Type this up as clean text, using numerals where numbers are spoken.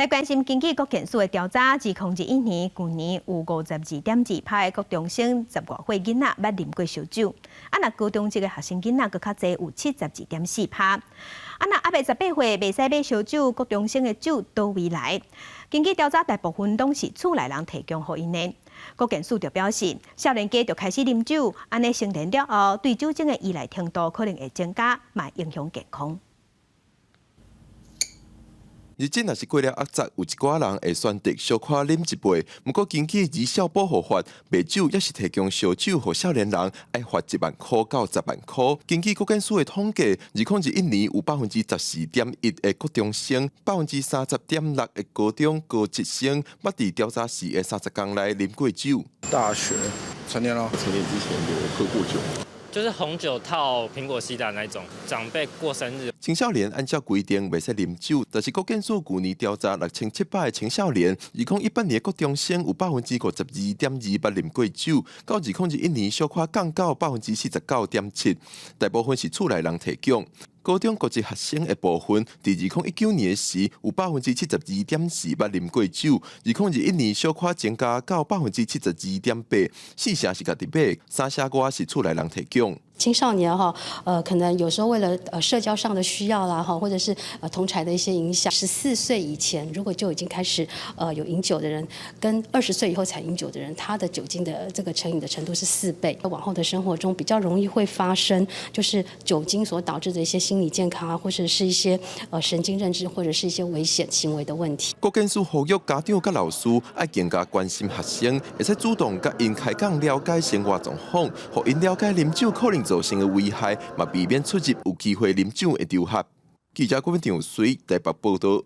来关心经济国健署的调查，2021年去年有52.2%的高中生10外岁囡仔捌啉过烧酒，若高中职的学生囡仔佫较侪有72.4%。若阿未18岁袂使买烧酒，高中生的酒倒位来？经济调查大部分拢是厝内人提供互因的。国健署就表示，少年家就开始啉酒，安尼成年了后，对酒精的依赖程度可能会增加，嘛影响健康。日子若是过了80，有一寡人会选择小可啉一杯。不过，根据《儿少保护法》，卖酒也是提供烧酒予少年人，要罚1万块到10万块。根据国健署的统计，2021年有14.1%的高中生，30.6%的高中高职生，捌伫调查时的30天内啉过酒。大学成年了，成年之前有喝过酒。就是红酒套苹果西打那种，长辈过生日。青少年按照规定袂使啉酒，但是国健署去年调查6700个青少年，2018年的高中生有52.2%捌啉过酒，到2021年小可降到49.7%，大部分是厝内人提供。高中国籍学生的部分，伫2019年时有72.4%捌啉过酒，2021年小可增加到72.8%，4成是家己买，3成外是厝内人提供。青少年可能有时候为了社交上的需要啦或者是同侪的一些影响，14岁以前如果就已经开始有饮酒的人，跟20岁以后才饮酒的人，他的酒精的这个成瘾的程度是4倍。往后的生活中比较容易会发生，就是酒精所导致的一些心理健康啊，或者是一些神经认知或者是一些危险行为的问题。国健署呼吁家长甲老师要更加关心学生，会使主动甲因开讲了解生活状况，互因了解啉酒可能造成的危害，嘛避免出入有机会啉酒的场合。记者郭文祥随台北报道。